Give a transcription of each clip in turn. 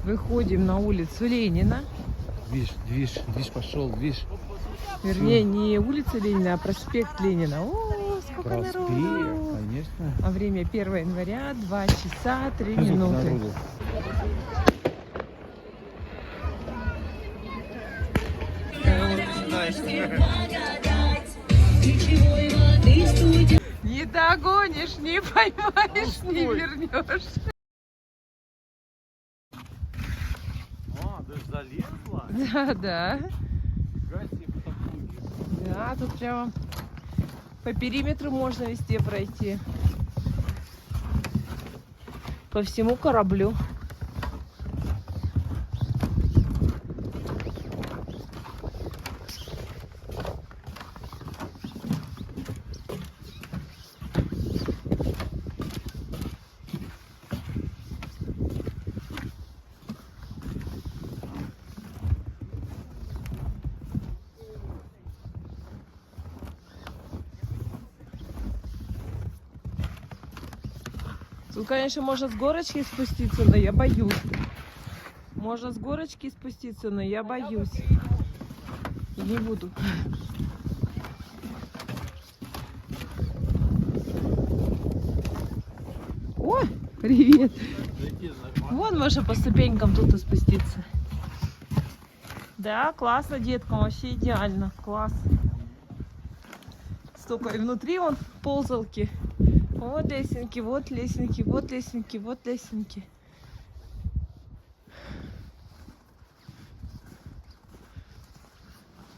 Выходим на улицу Ленина. Движ пошел, движ. Вернее, не улица Ленина, а проспект Ленина. О, сколько Проспект, народу! конечно. А время 1 января, 2 часа 3 минуты. Не догонишь, не поймаешь, не вернешь. А, ты залезла? Да. Да, тут прямо по периметру можно везде пройти. По всему кораблю. Тут, конечно, можно с горочки спуститься, но я боюсь. Можно с горочки спуститься, но я боюсь. И не буду. О, привет! Вон можно по ступенькам тут и спуститься. Да, классно, деткам, вообще идеально. Класс. Столько и внутри вон ползалки. Вот лесенки, вот лесенки, вот лесенки, вот лесенки.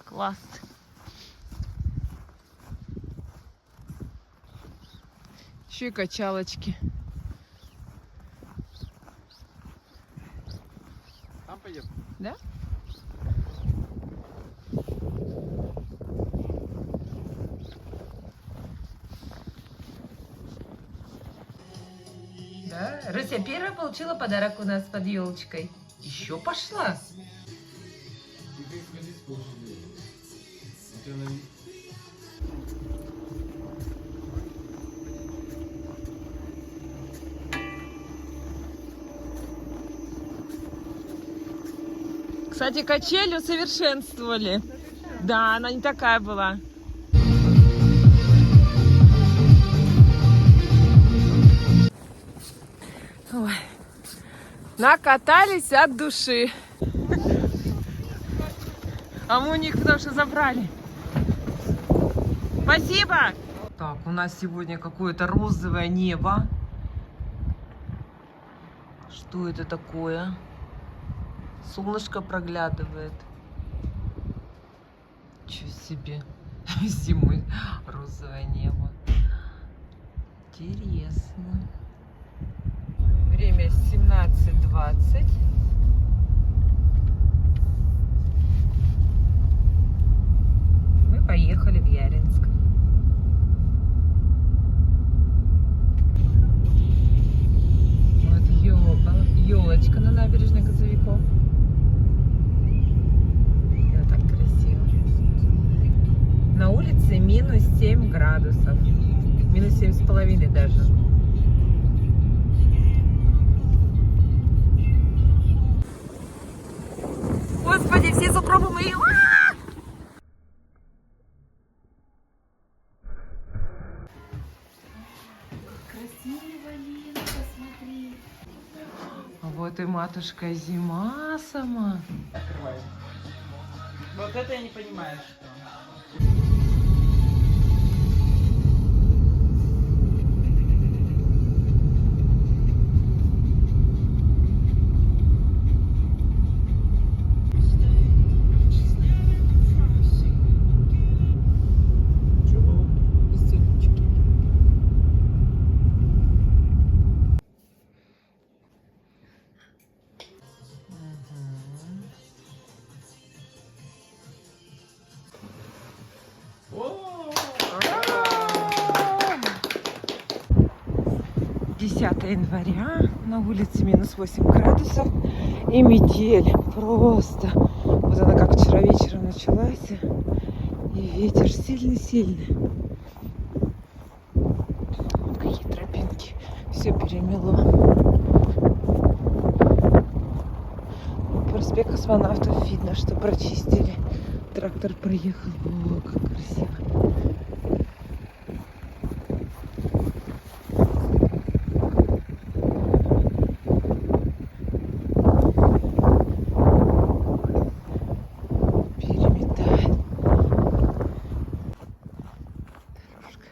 Класс. Еще и качалочки. Там пойдем. Да? Да, Руся первая получила подарок у нас под елочкой. Еще пошла. Кстати, качель усовершенствовали. Да, она не такая была. Ой. Накатались от души. А мы у них потому что забрали. Спасибо! Так, у нас сегодня какое-то розовое небо. Что это такое? Солнышко проглядывает. Чё себе. Зимой розовое небо. Интересно. Время 17:20. Мы поехали в Яринск. Вот елочка на набережной Козовиков. Это так красиво. На улице минус 7 градусов. Минус 7,5 даже. Господи, все сугробы мои. Красиво, Лена, посмотри. А вот и матушка зима сама. Открывай. Вот это я не понимаю, что. О! 10 января, на улице минус 8 градусов и метель просто. Вот она как вчера вечером началась, и ветер сильный-сильный. Вот какие тропинки, все перемело. проспект Космонавтов видно, что прочистили. Трактор приехал. О, как красиво. Переметает. Дорожка.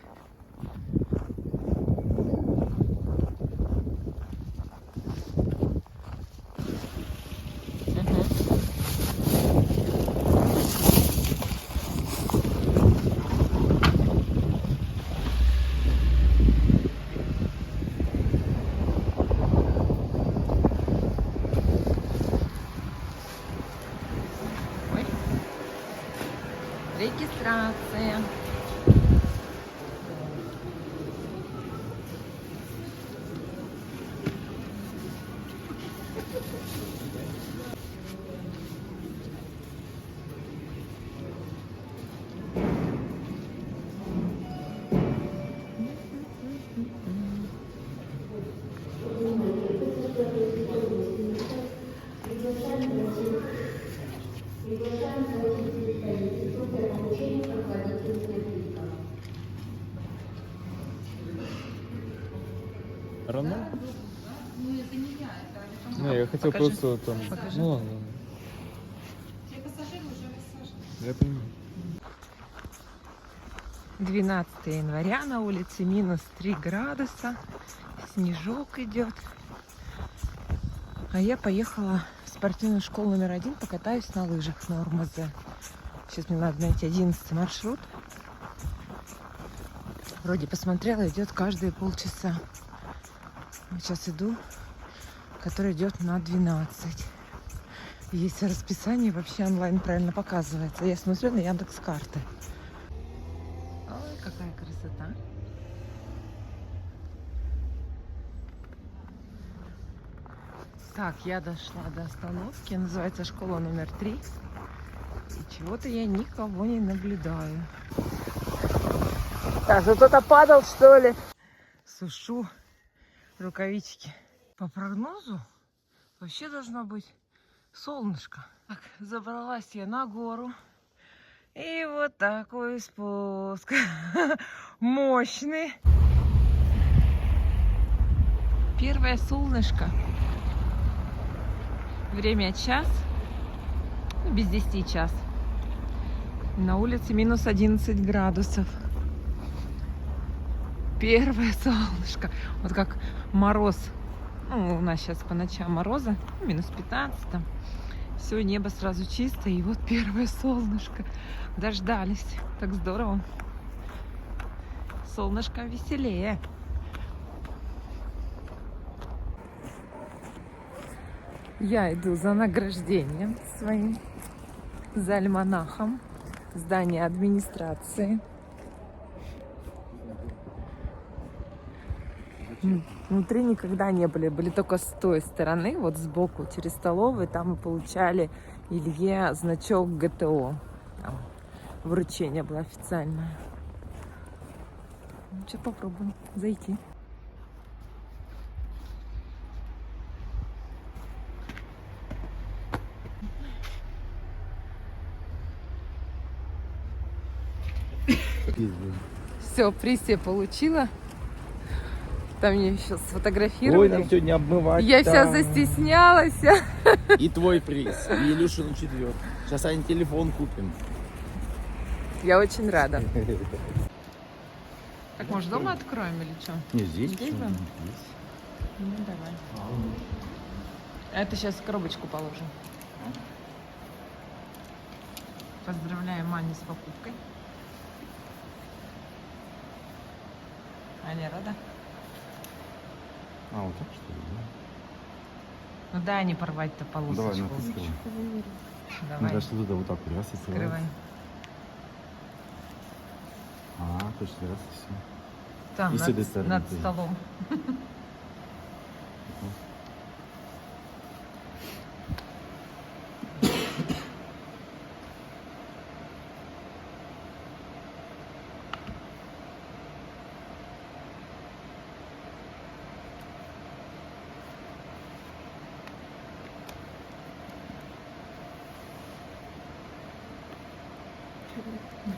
Ой. Регистрация. Рано? Не, я хотел Покажи. просто там... Покажи. Ну ладно. Я понимаю. 12 января, на улице минус 3 градуса, снежок идет. А я поехала в спортивную школу номер 1, покатаюсь на лыжах на УРМЗ. Сейчас мне надо найти 11 маршрут. Вроде посмотрела, идет каждые полчаса. Вот сейчас иду, который идет на 12. Есть расписание, вообще онлайн правильно показывается. Я смотрю на Яндекс.Карты. Ой, какая красота. Так, я дошла до остановки. Называется школа номер 3. И чего-то я никого не наблюдаю. Так, ну кто-то падал, что ли? Сушу рукавички. По прогнозу вообще должно быть солнышко. Так, забралась я на гору. И вот такой спуск. Мощный. Первое солнышко. Время час. Без 10 час. На улице минус 11 градусов. Первое солнышко. Вот как мороз. Ну, у нас сейчас по ночам мороза. Минус 15 там. Все, небо сразу чисто. И вот первое солнышко. Дождались. Так здорово. Солнышко веселее. Я иду за награждением своим. За альманахом. Здание администрации. Внутри никогда не были только с той стороны, вот сбоку, через столовую, там мы получали Илье значок ГТО. Там вручение было официальное. Ну, сейчас попробуем зайти. Все, приз я получила. Там мне еще сфотографировали. Ой, нам сегодня обмывать. Я вся застеснялась. И твой приз. И Илюшину 4. Сейчас Ань телефон купим. Я очень рада. Так, может, дома откроем или что? Не, здесь. Здесь, почему? да? Здесь. Ну, давай. Это сейчас в коробочку положим. Поздравляем Аню с покупкой. Аня рада? А, вот так что ли? Ну дай не порвать-то Да? полосочку. Давай, ну ты скрывай. Давай, Мне кажется, туда вот так раз и скрывай. срывается. А, точно, раз и все. Там, И с этой стороны над тоже. столом.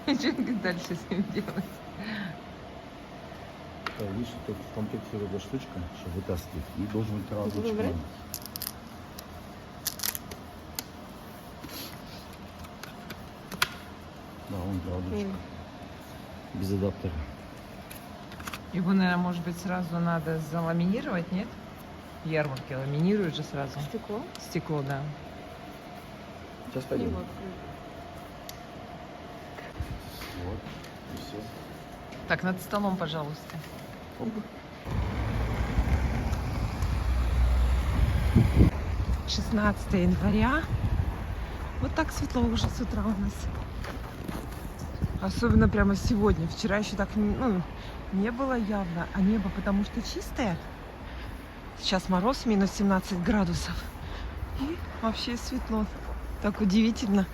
Что дальше с ним делать? Да, видишь, тут в комплекте вот эта штучка, чтобы вытаскивать, и должен быть ручка. брать? Да, он ручка. Без адаптера. Его, наверное, может быть, сразу надо заламинировать, нет? Ярмарки ламинируют же сразу. Стекло? Стекло, да. Сейчас пойдем. Вот, и все. Так, над столом, пожалуйста. Оп. 16 января. Вот так светло уже с утра у нас. Особенно прямо сегодня. Вчера еще так не было явно, а небо потому что чистое. Сейчас мороз, минус 17 градусов. И вообще светло. Так удивительно,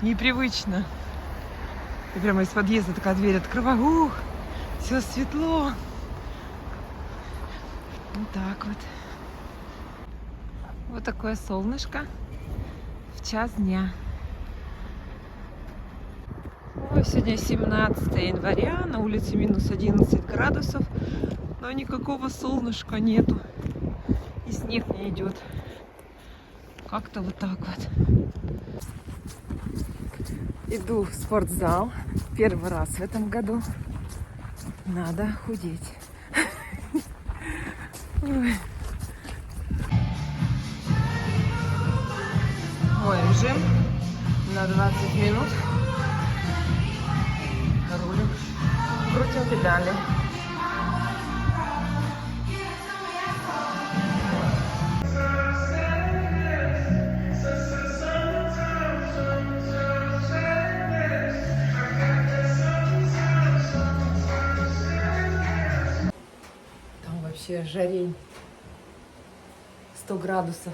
непривычно. И прямо из подъезда такая дверь открываю. Ух, все светло. Вот так вот. Вот такое солнышко в час дня. Ой, сегодня 17 января, на улице минус 11 градусов, но никакого солнышка нету. И снег не идет. Как-то вот так вот. Иду в спортзал. Первый раз в этом году. Надо худеть. Ой. Мой режим на 20 минут. Рулим. Крутим педали. Там вообще жарень. 100 градусов.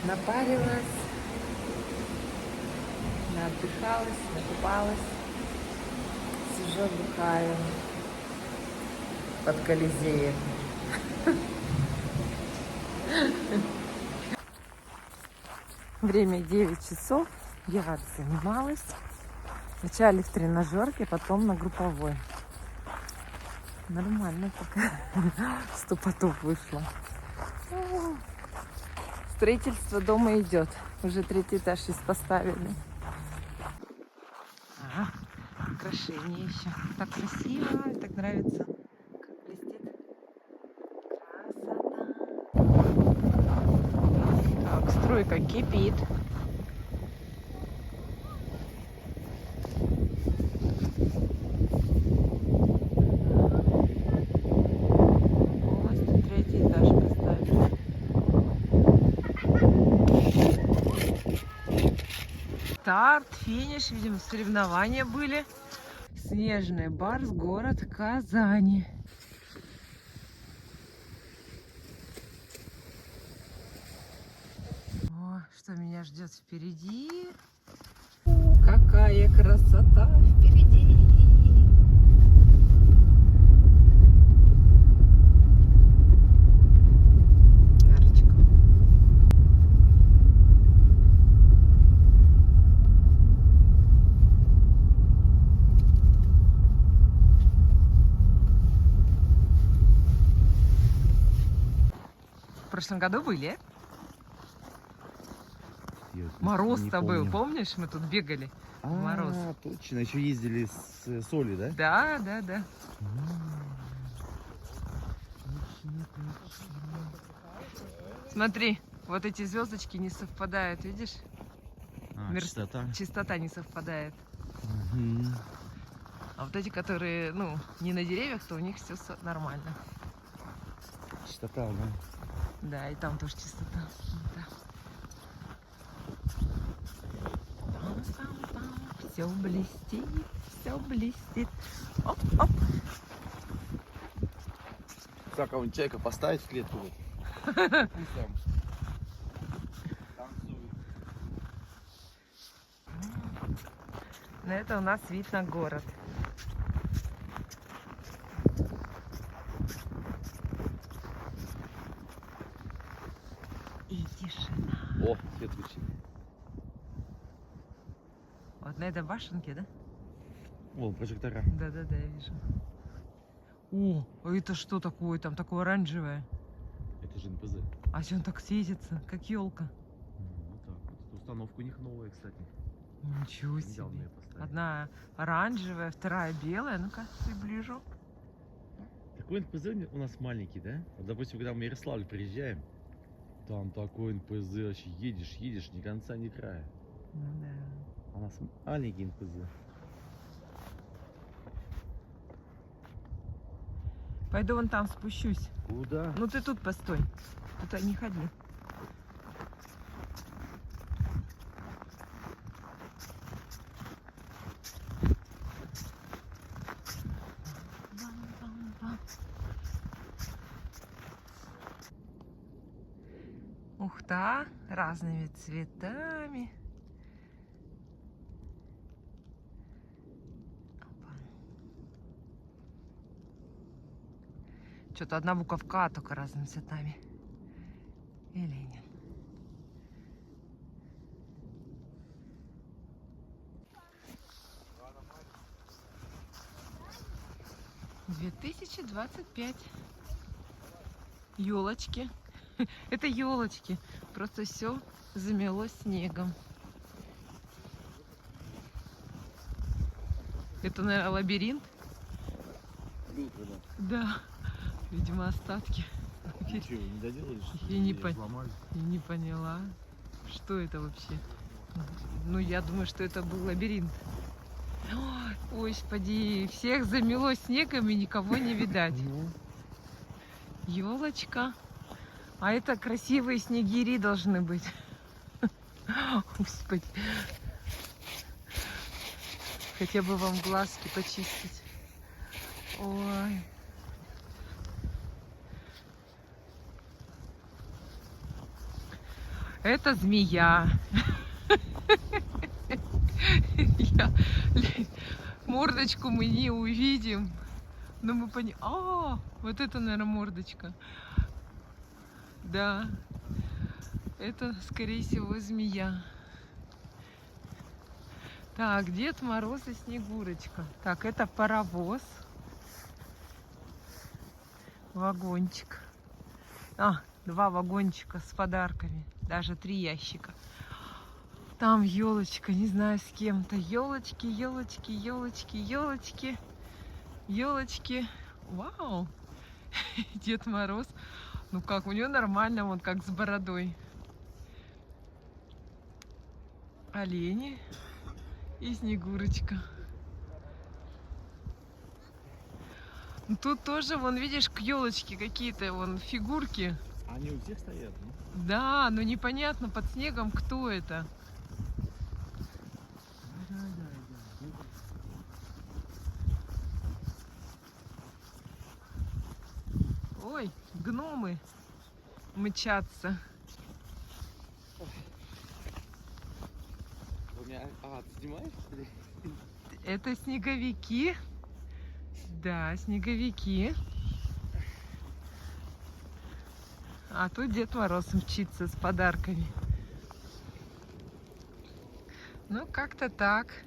Напарилась. Отдыхалась, накупалась. Сижу, отдыхаю под Колизеем. Время 9 часов. Я занималась. Вначале в тренажерке, потом на групповой. Нормально пока. 100 потов вышло. Строительство дома идет. Уже 3-й этаж здесь поставили. Украшение еще. Так красиво, так нравится. Как блестит. Красота. Так, стройка кипит. Вот, 3-й этаж поставили. Старт, финиш, видимо, соревнования были. Снежный барс, город Казани. О, что меня ждет впереди. Какая красота впереди. Арочка. В прошлом году были? Мороз-то был, помнишь, мы тут бегали в мороз. Точно, еще ездили с Соли, да? Да, да, да. Смотри, вот эти звездочки не совпадают, видишь? Частота. Частота не совпадает. А вот эти, которые, не на деревьях, то у них все нормально. Частота, да. Да, и там тоже частота. Да. Все блестит, все блестит. Оп, оп. Так, а вон чайка поставить в клетку. Пусть там танцует. Но это у нас вид на город. И тишина. О, свет включили. Вот на этой башенке, да? Вон, прожектора. Да-да-да, я вижу. О, а это что такое? Там такое оранжевое. Это же НПЗ. А что он так светится, как елка? Вот так вот. Установка у них новая, кстати. Ничего Недавно себе. ее поставили. Одна оранжевая, вторая белая. Ну-ка, приближу. Такой НПЗ у нас маленький, да? Вот, допустим, когда мы в Ярославль приезжаем, там такой НПЗ, вообще едешь, ни конца, ни края. Ну да. А у нас маленький НПЗ. Пойду вон там спущусь. Куда? Ну ты тут постой. Тут не ходи. Ухта разными цветами. Что-то одна буковка, только разными цветами. И Ленин. «2025». Елочки. Это елочки. Просто все замело снегом. Это, наверное, лабиринт. Да. Видимо, остатки. Че, не доделали, что ли? Я не, Или сломали? я не поняла, что это вообще. Ну, я думаю, что это был лабиринт. Ой, господи, всех замело снегом и никого не видать. Елочка. А это красивые снегири должны быть. Господи. Хотя бы вам глазки почистить. Ой. Это змея. Мордочку мы не увидим. Но мы понимаем. А, вот это, наверное, мордочка. Да. Это, скорее всего, змея. Так, Дед Мороз и Снегурочка. Так, это паровоз. Вагончик. А, 2 вагончика с подарками. Даже 3 ящика. Там елочка, не знаю, с кем-то. Елочки, елочки, елочки, елочки. Елочки. Вау! Дед Мороз. Ну как, у него нормально, вот как с бородой. Олени и Снегурочка. Ну, тут тоже, вон, видишь, к елочке какие-то вон фигурки. Они у всех стоят, ну? Да, но непонятно под снегом, кто это. Ой, гномы мчатся. А, ты снимаешь? Это снеговики. Да, снеговики. А тут Дед Мороз мчится с подарками. Ну, как-то так.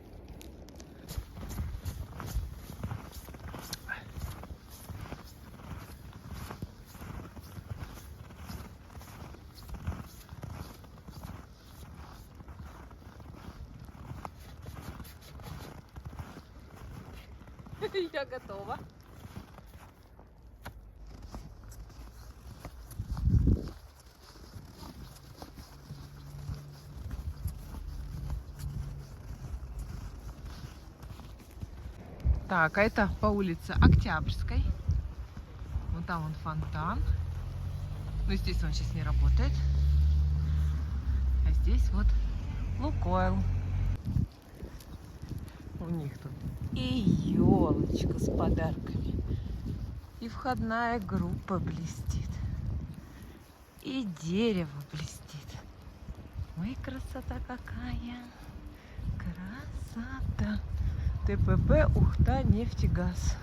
Я готова. Так, а это по улице Октябрьской. Вот там вон фонтан. Ну, естественно, он сейчас не работает. А здесь вот Лукойл. У них тут и елочка с подарками. И входная группа блестит. И дерево блестит. Ой, красота какая. Красота. ТПП Ухта нефтегаз.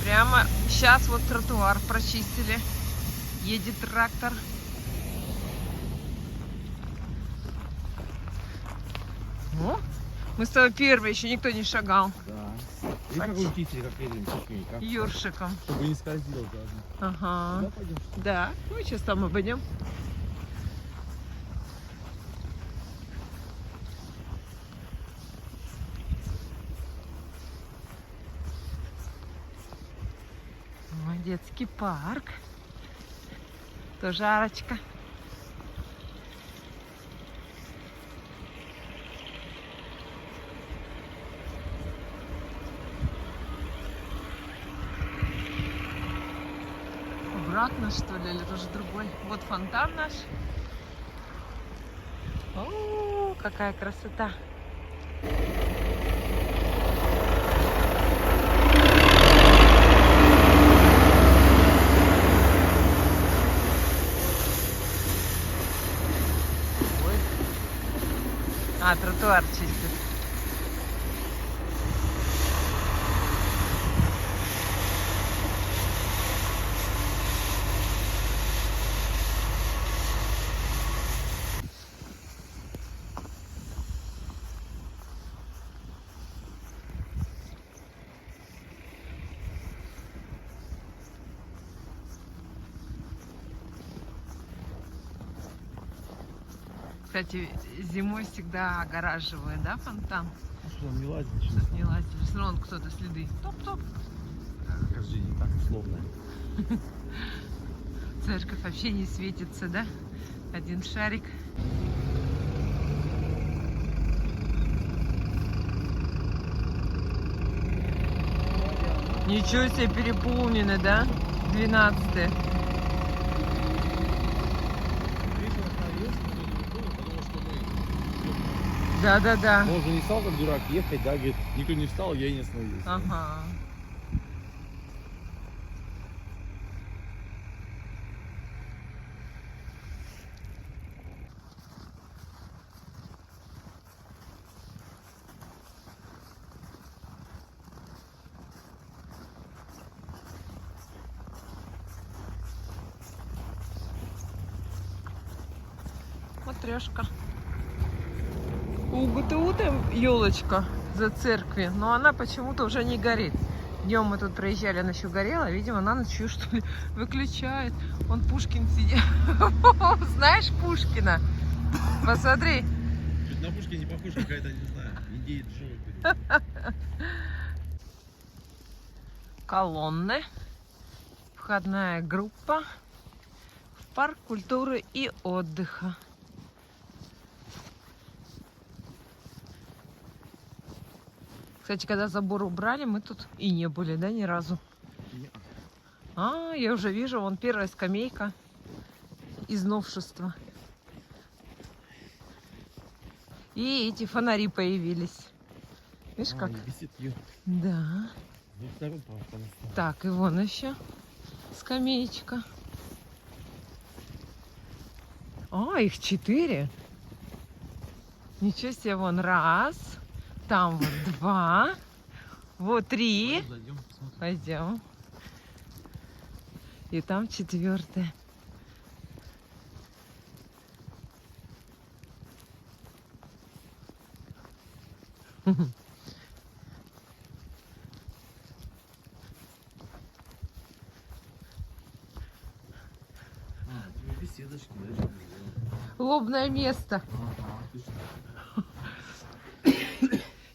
Прямо сейчас вот тротуар прочистили. Едет трактор. О, мы с тобой первые, еще никто не шагал. Да. И как учитель, как едем чуть-чуть, как? Ёршиком. Чтобы не скользил заодно. Ага. Куда пойдем? Да. Ну, сейчас там обойдем. О, детский парк. Тоже арочка. Обратно, что ли, или тоже другой? Вот фонтан наш. О, какая красота. Ой. А, тротуар чистит. Кстати, зимой всегда огораживают, да, фонтан? Ну что, там не лазить, что Чтоб не лазили. Все равно кто-то следы. Топ-топ. хождение так условное. Церковь вообще не светится, да? Один шарик. Ничего себе, переполнены, да? 12-е. Да-да-да. Он же не стал как дурак ехать, да, говорит, никто не встал, я и не остановился. Ага. Матрешка. У ГТУ там елочка за церкви, но она почему-то уже не горит. Днем мы тут проезжали, она еще горела, видимо, на ночь ее, что ли, выключает. Вон Пушкин сидит. Знаешь Пушкина? Посмотри. Чуть на Пушкина не похож, какая-то, не знаю, индеец живой. Колонны. Входная группа в парк культуры и отдыха. Кстати, когда забор убрали, мы тут и не были, да, ни разу? А, я уже вижу, вон первая скамейка из новшества. И эти фонари появились. Видишь, как? Висит ее. Да. Ну, второй по-моему. Так, и вон еще скамеечка. А, их 4. Ничего себе, вон раз. Там вот 2. Вот 3. Зайдем, посмотрим. Пойдем. И там 4. Тебе беседочки, да? Лобное место. Ага,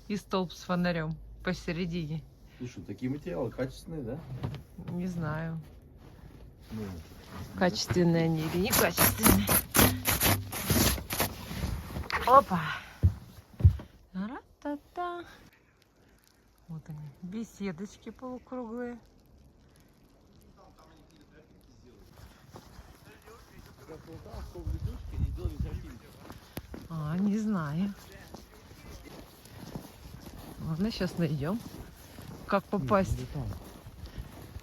И столб с фонарем посередине. Слушай, такие материалы качественные, да? Не знаю, Ну, качественные они или некачественные. Опа. Ра-та-та. Вот они, беседочки полукруглые. А, не знаю. Ладно, сейчас найдем. Как попасть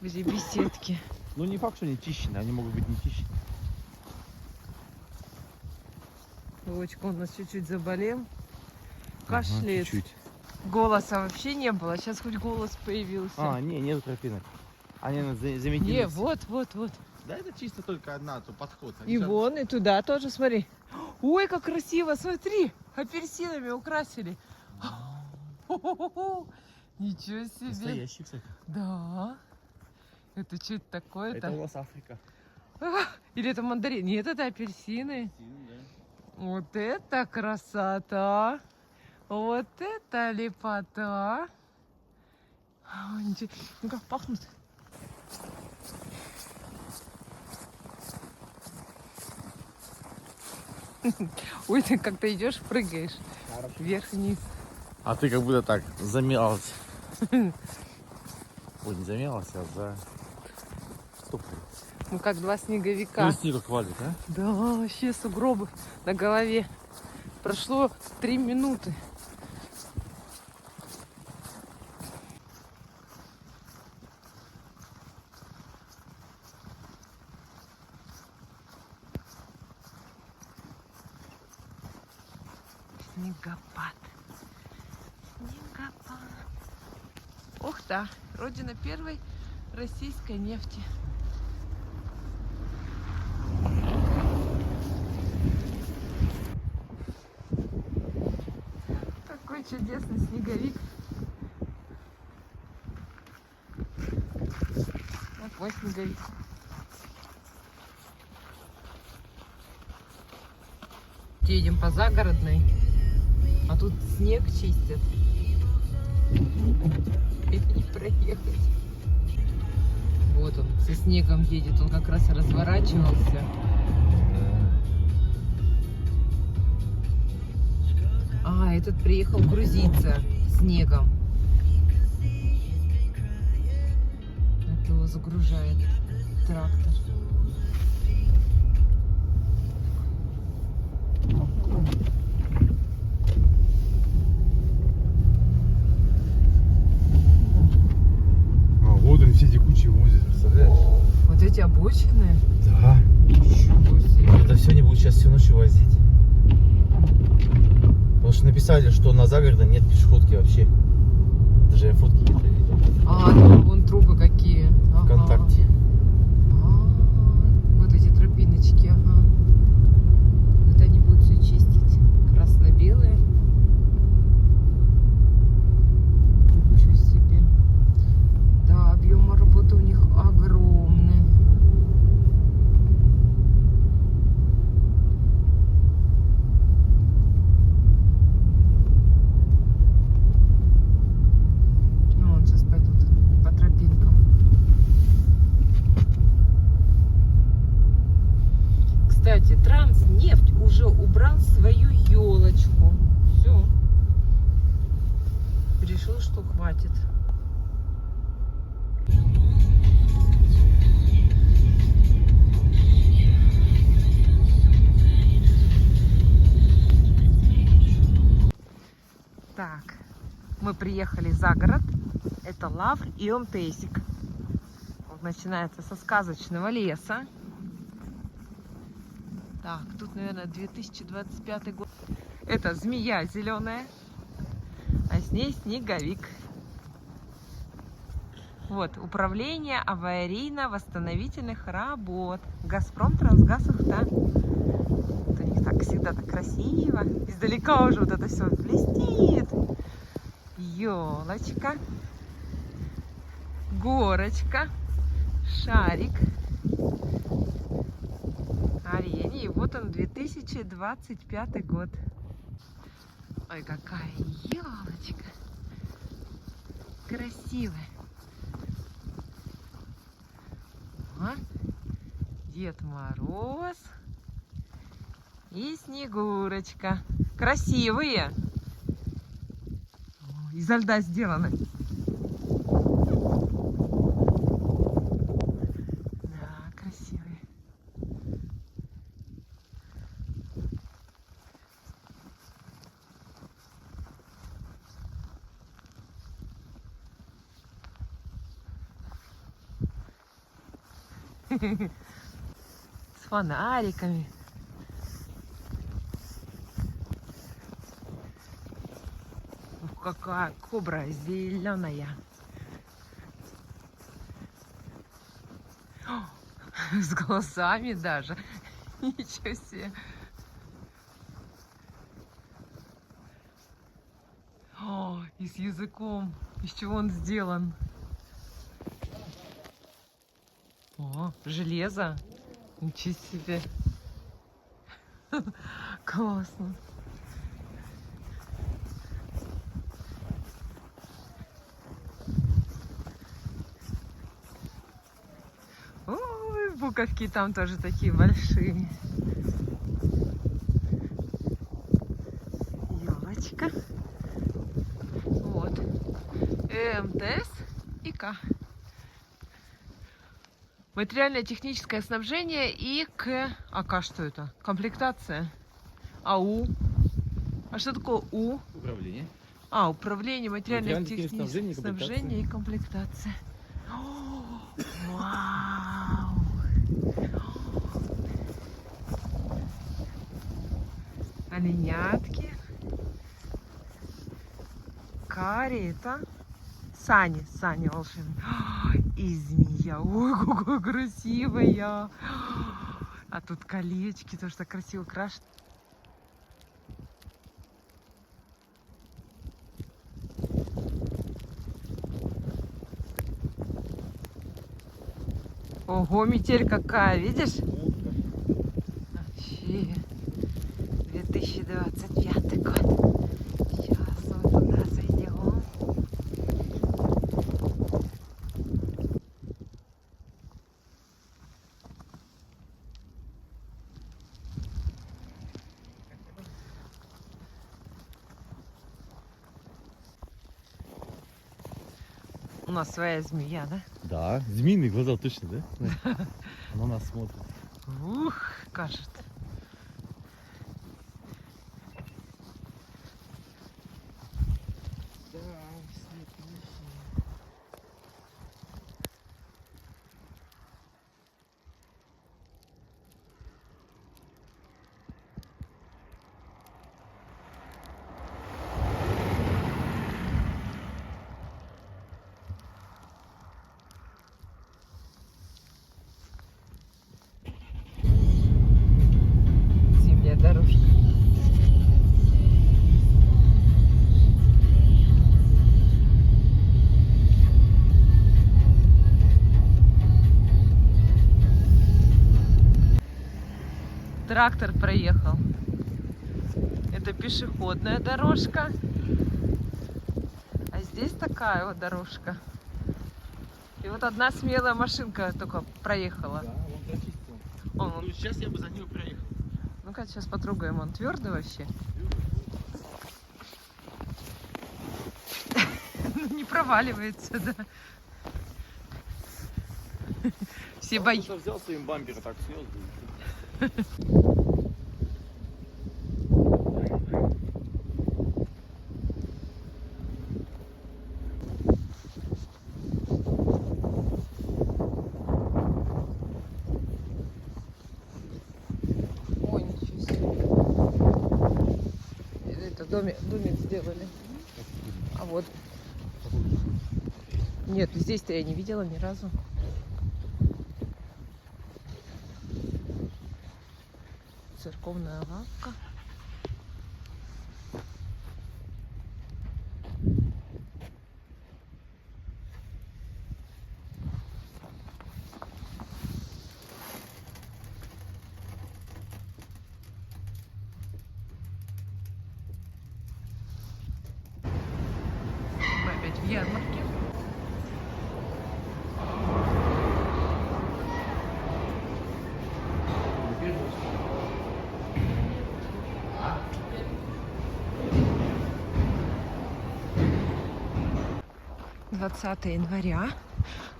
в эти беседки. Ну не факт, что они чищены, они могут быть не чищены. Вовочка у нас чуть-чуть заболел. Кашляет. Чуть-чуть. Голоса вообще не было. Сейчас хоть голос появился. А, не, нет тропинок. Они заметили. Не, вот. Да это чисто только одна, то подход. И вон, и туда тоже, смотри. Ой, как красиво, смотри. Апельсинами украсили. Ничего себе. Настоящий, кстати. Да. Это что это Это у такое-то? нас Африка. Или это мандарин? Нет, это апельсины. Да. Вот это красота. Вот это лепота. Ну-ка, пахнут. Ой, ты как-то идешь, прыгаешь. Вверх-вниз. А ты как будто так замялась. Ой, не замялась, а за... Стоп. Ну, как два снеговика. Ну, снега хвалит, а? Да, вообще сугробы на голове. Прошло 3 минуты. Снегопад. Снегопад. Ух да, родина первой российской нефти. Какой чудесный снеговик. Какой снеговик. Едем по загородной, а тут снег чистят. Не проехать. Вот он со снегом едет, он как раз разворачивался. А, этот приехал грузиться снегом. Это его загружает трактор. А вот они все текучие возят, представляешь? Вот эти обочины. Да. Ничего себе. Это все не будут сейчас всю ночь возить. Потому что написали, что на загороде нет пешеходки вообще. Даже я фотки не видел. А, ну вон трубы какие. Ага. ВКонтакте. Вот эти тропиночки, ага. Вот они будут все чистить. Красно-белые. Ничего себе. Да, объемы работы у них огромные. Ну, вот сейчас пойдут по тропинкам. Кстати, Транснефть уже убрал свою елочку. Все. Решил, что хватит. Так, мы приехали за город. Это Лавр и МТСик. Вот начинается со сказочного леса. Так, тут, наверное, 2025 год. Это змея зеленая, а с ней снеговик. Вот, управление аварийно-восстановительных работ. Газпром, Трансгаз, Ухта. Вот у них так всегда так красиво. Издалека уже вот это все блестит. Елочка, горочка, шарик, оленей. И вот он, 2025 год. Ой, какая елочка красивая. А? Дед Мороз и Снегурочка. Красивые. О, изо льда сделаны. Да, красивые. С фонариками. Ух, какая кобра зеленая. О, с глазами даже. Ничего себе. И с языком. Из чего он сделан? О, железо. Ничего себе. Классно. Ой, буковки там тоже такие большие. Елочка. Вот. МТС и К. Материально-техническое снабжение и АК что это? Комплектация. АУ. А что такое У? Управление. Управление материально-технического снабжения и комплектация. Вау! Оленятки. Карета. Сани волшебные. И змея. Ой, какая красивая. А тут колечки, тоже так красиво крашены. Ого, метель какая, видишь? Вообще. 2025 год. Сейчас мы туда зайдем. У нас своя змея, да? Да, змеиные глаза точно, да? Она нас смотрит. Ух, кажется. Зимняя дорожка. Трактор проехал. Это пешеходная дорожка. А здесь такая вот дорожка. И вот одна смелая машинка только проехала. Да, он прочистил. Он, Ну, сейчас я бы за нее проехал. ну-ка, сейчас потрогаем. Он твердый вообще? Не проваливается, да. Все боятся. Кто-то взял своим бампером, так снес. Ой, ничего себе. Это домик сделали. А вот. Нет, здесь-то я не видела ни разу. Церковная лавка. Мы опять в ярмарке. «20 января.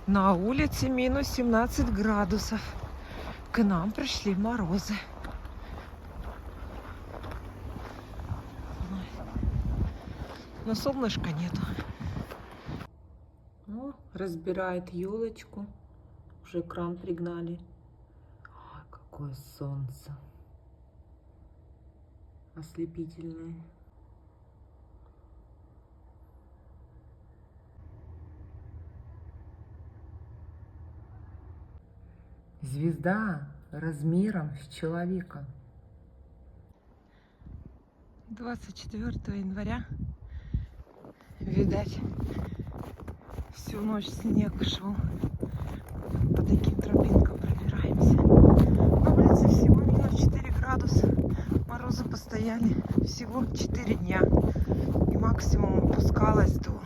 На улице минус 17 градусов. К нам пришли морозы. Но солнышка нету. О, разбирает елочку. Уже кран пригнали. Ой, какое солнце. Ослепительное. Звезда размером с человека. 24 января Видать, всю ночь снег шел. По таким тропинкам пробираемся. На улице всего минус 4 градуса. Морозы постояли всего 4 дня. И максимум опускалось до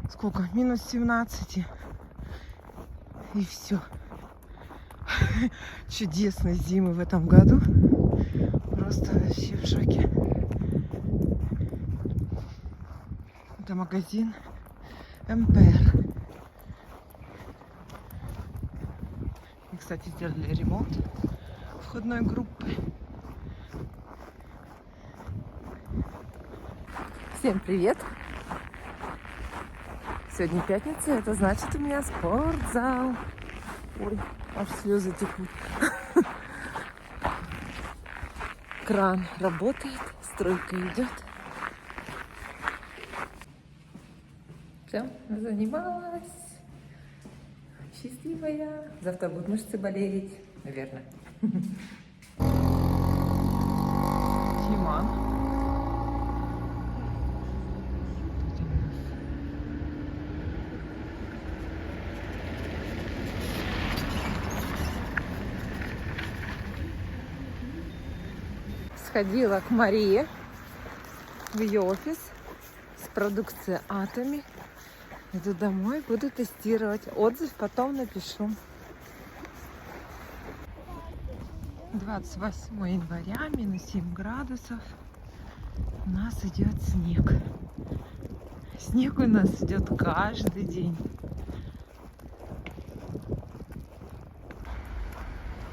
сколько? Минус 17. И все. Чудесной зимы в этом году. Просто вообще в шоке. Это магазин МПР. И, кстати, сделали ремонт входной группы. Всем привет! Сегодня пятница, это значит у меня спортзал. Ой, аж слезы текут. Кран работает, стройка идет. Все, занималась. Счастливая. Завтра будут мышцы болеть, наверное. Тиман. Сходила к Марии в ее офис с продукцией Atomy. Иду домой, буду тестировать. Отзыв потом напишу. 28 января, минус 7 градусов. У нас идет снег. Снег у нас идет каждый день.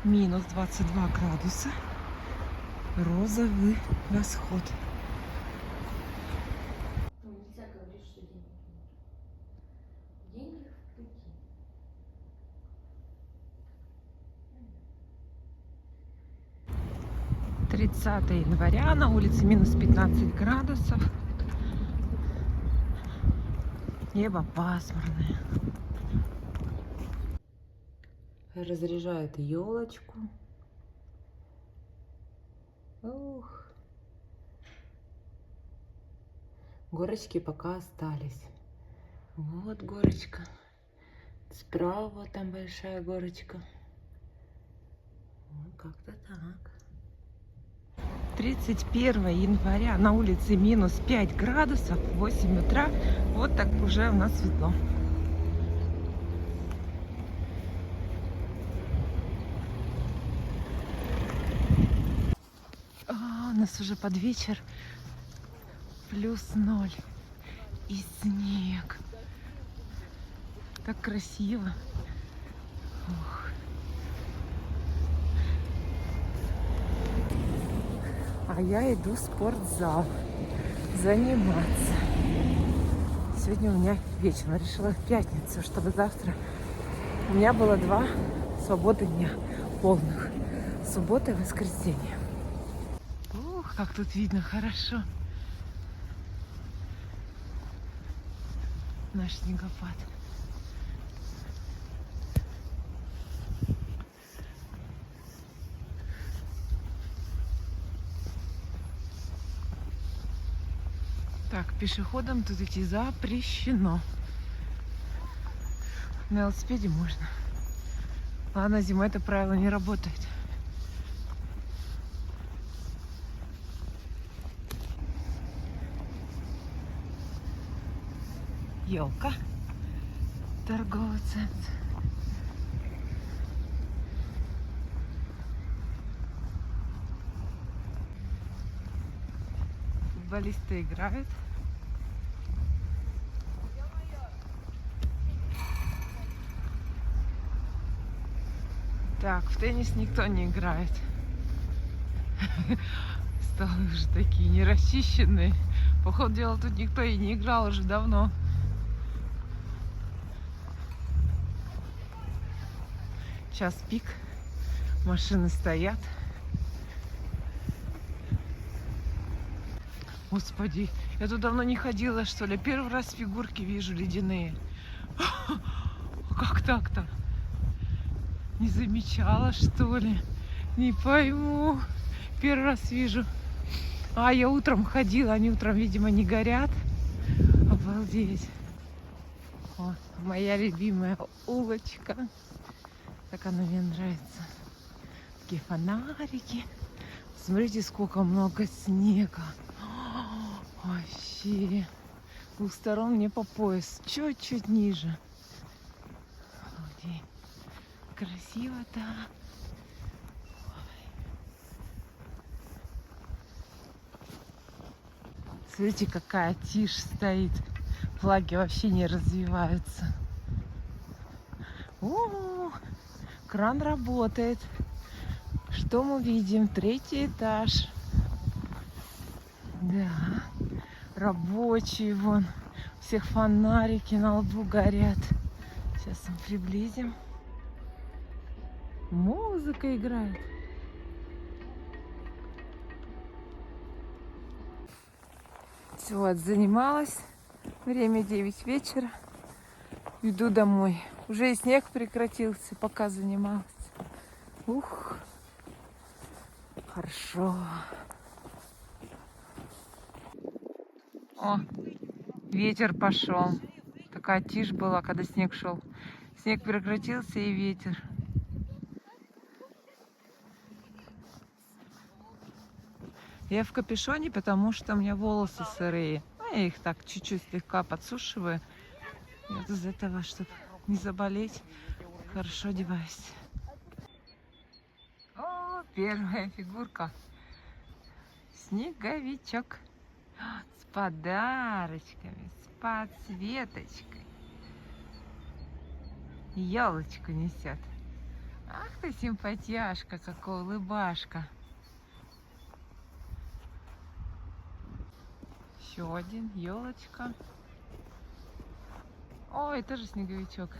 Минус 22 градуса. Розовый восход. Нельзя говорить, что деньги. Деньги в пути. Тридцатое января, на улице минус 15 градусов. Небо пасмурное. Разряжает елочку. Ух. Горочки пока остались. Вот горочка. Справа там большая горочка. Вот как-то так. 31 января, на улице минус 5 градусов, 8 утра. Вот так уже у нас светло. У нас уже под вечер плюс 0 и снег. Так красиво. Ух. А я иду в спортзал заниматься. Сегодня у меня вечером. Решила в пятницу, чтобы завтра у меня было 2 свободных дня полных. Суббота и воскресенье. Ух, как тут видно хорошо. Наш снегопад. Так, пешеходам тут идти запрещено. На велосипеде можно. Ладно, зимой это правило не работает. Елка. Торговый центр. Футболисты играют. Так, в теннис никто не играет. Столы уже такие нерасчищенные. Походу дела, тут никто и не играл уже давно. Час пик. Машины стоят. Господи, я тут давно не ходила, что ли. Первый раз фигурки вижу ледяные. Как так-то? Не замечала, что ли? Не пойму. Первый раз вижу. А, я утром ходила. Они утром, видимо, не горят. А Обалдеть. О, моя любимая улочка. Так она мне нравится. Такие фонарики. Смотрите, сколько много снега. Вообще. С двух сторон мне по пояс. Чуть-чуть ниже. Обалдеть. Красиво-то. Смотрите, какая тишь стоит. Флаги вообще не развиваются. О, кран работает. Что мы видим? 3-й этаж. Да. Рабочие вон. У всех фонарики на лбу горят. Сейчас мы приблизим. Музыка играет. Все, отзанималась. Время 9 вечера. Иду домой. Уже и снег прекратился, пока занималась. Ух, хорошо. О, ветер пошел. Такая тишь была, когда снег шел. Снег прекратился и ветер. Я в капюшоне, потому что у меня волосы сырые. Я их так чуть-чуть слегка подсушиваю. И вот из этого, чтобы не заболеть, хорошо одеваюсь. О, первая фигурка. Снеговичок. С подарочками, с подсветочкой. Елочку несет. Ах ты симпатяшка, какой улыбашка. Еще один, елочка. Ой, тоже снеговичок.